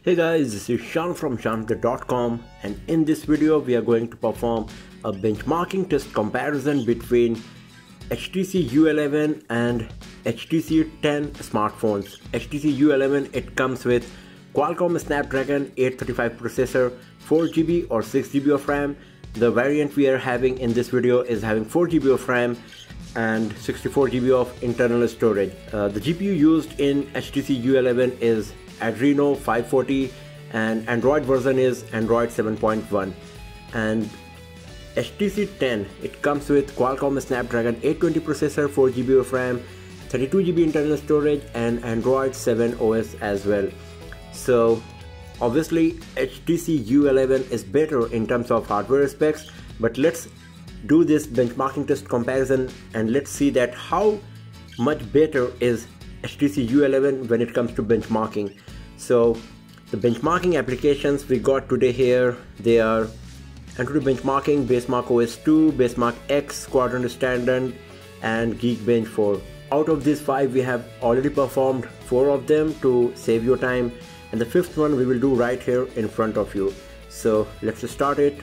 Hey guys, this is Shan from shanupdate.com, and in this video we are going to perform a benchmarking test comparison between HTC U11 and HTC 10 smartphones. HTC U11, it comes with Qualcomm Snapdragon 835 processor, 4GB or 6GB of RAM. The variant we are having in this video is having 4GB of RAM and 64GB of internal storage. The GPU used in HTC U11 is Adreno 540 and Android version is Android 7.1. And HTC 10, it comes with Qualcomm Snapdragon 820 processor, 4GB of RAM, 32GB internal storage and Android 7 OS as well. So obviously HTC U11 is better in terms of hardware specs, but let's do this benchmarking test comparison and let's see that how much better is HTC U11 when it comes to benchmarking. So the benchmarking applications we got today here, they are Antutu benchmarking, Basemark OS 2, Basemark X, Quadrant Standard and Geekbench 4. Out of these 5 we have already performed 4 of them to save your time, and the 5th one we will do right here in front of you. So let's start it.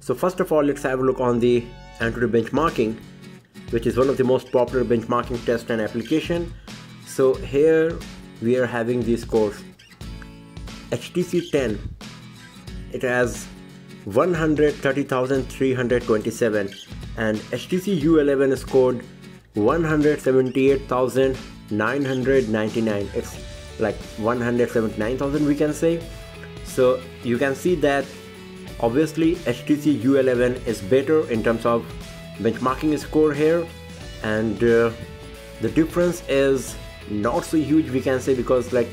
So first of all, let's have a look on the Antutu benchmarking, which is one of the most popular benchmarking test and application. So here we are having these scores. HTC 10, it has 130,327 and HTC U11 scored 178,999. It's like 179,000 we can say. So you can see that obviously HTC U11 is better in terms of benchmarking score here, and the difference is not so huge we can say, because like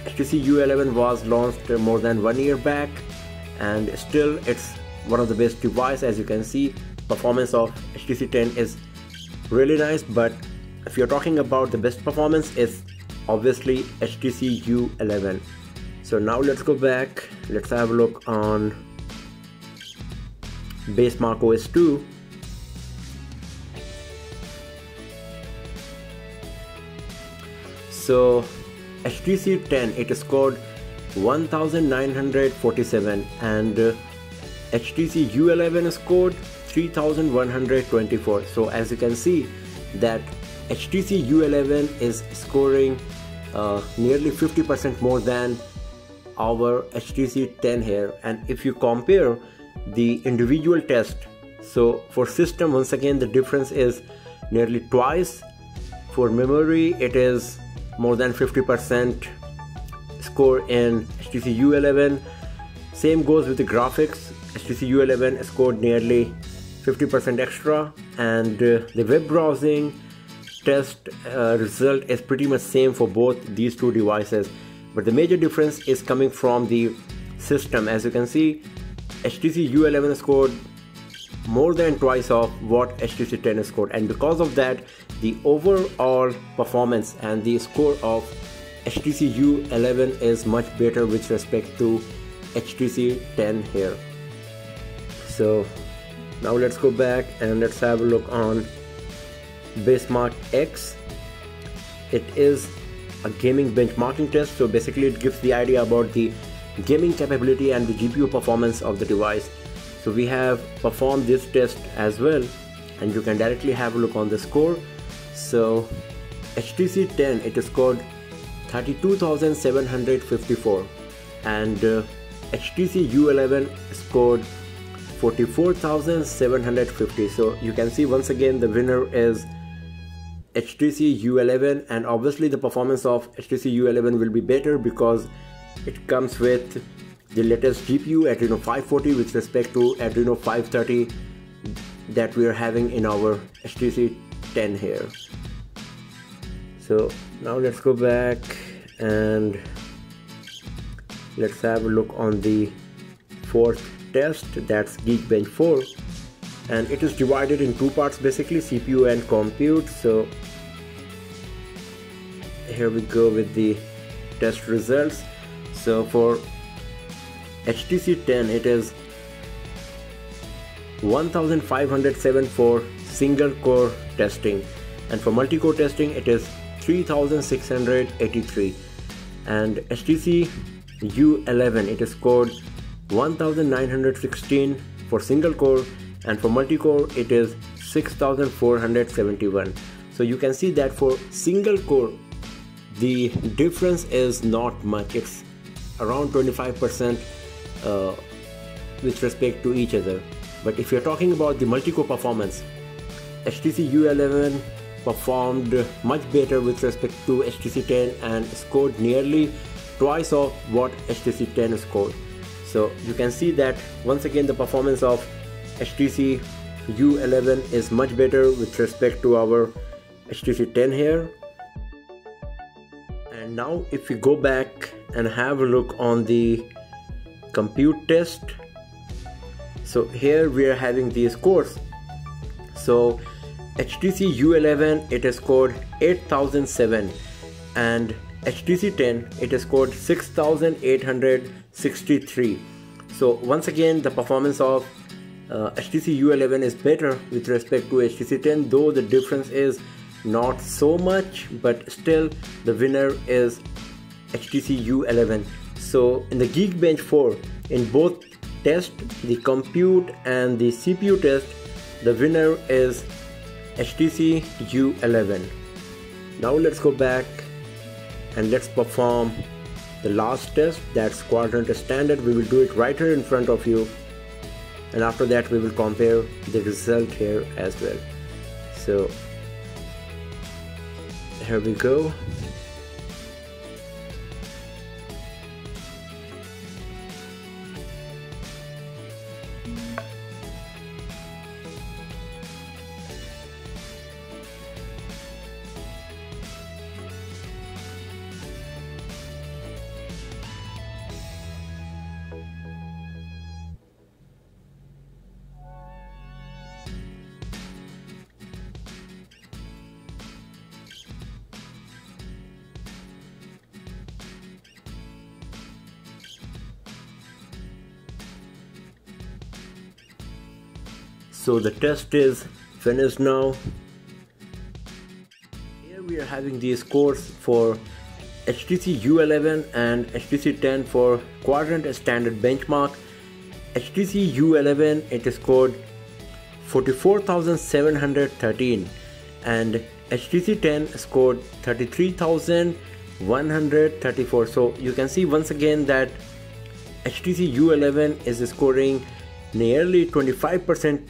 HTC U11 was launched more than 1 year back and still it's one of the best device. As you can see, performance of HTC 10 is really nice, but if you're talking about the best performance, it's obviously HTC U11. So now let's go back, let's have a look on Basemark OS 2. So HTC 10, it scored 1947 and HTC U11 scored 3124. So as you can see that HTC U11 is scoring nearly 50% more than our HTC 10 here. And if you compare the individual test, so for system, once again the difference is nearly twice. For memory, it is more than 50% score in HTC U11. Same goes with the graphics. HTC U11 scored nearly 50% extra, and the web browsing test result is pretty much same for both these two devices, but the major difference is coming from the system. As you can see, HTC U11 scored more than twice of what HTC 10 scored, and because of that the overall performance and the score of HTC U11 is much better with respect to HTC 10 here. So now let's go back and let's have a look on Basemark X. It is a gaming benchmarking test, so basically it gives the idea about the gaming capability and the GPU performance of the device. So we have performed this test as well, and you can directly have a look on the score. So HTC 10, it scored 32,754 and HTC U11 scored 44,750. So you can see once again the winner is HTC U11, and obviously the performance of HTC U11 will be better because it comes with the latest GPU Adreno 540 with respect to Adreno 530 that we are having in our HTC 10 here. So now let's go back and let's have a look on the 4th test, that's Geekbench 4, and it is divided in 2 parts basically, CPU and compute. So here we go with the test results. So for HTC 10, it is 1507 for single core testing, and for multi-core testing it is 3683, and HTC U11 it is scored 1916 for single core, and for multi-core it is 6471. So you can see that for single core the difference is not much, it's around 25% with respect to each other. But if you're talking about the multi-core performance, HTC U11 performed much better with respect to HTC 10 and scored nearly twice of what HTC 10 scored. So you can see that once again the performance of HTC U11 is much better with respect to our HTC 10 here. And now if we go back and have a look on the compute test, so here we are having these scores. So HTC U11 it has scored 8007, and HTC 10 it has scored 6863. So once again the performance of HTC U11 is better with respect to HTC 10, though the difference is not so much, but still the winner is HTC U11. So in the Geekbench 4, in both tests, the compute and the CPU test, the winner is HTC U11. Now let's go back and let's perform the last test, that's quadrant standard. We will do it right here in front of you, and after that we will compare the result here as well. So here we go. So the test is finished now. Here we are having the scores for HTC U11 and HTC 10 for quadrant standard benchmark. HTC U11 it scored 44,713, and HTC 10 scored 33,134. So you can see once again that HTC U11 is scoring nearly 25%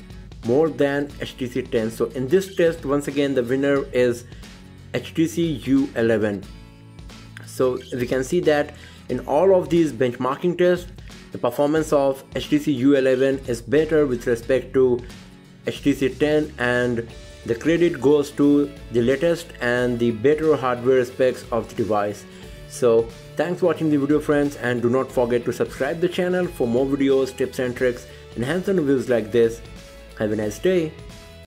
more than HTC 10. So in this test, once again the winner is HTC U11. So we can see that in all of these benchmarking tests, the performance of HTC U11 is better with respect to HTC 10, and the credit goes to the latest and the better hardware specs of the device. So thanks for watching the video, friends, and do not forget to subscribe the channel for more videos, tips and tricks, and hands-on reviews like this. Have a nice day.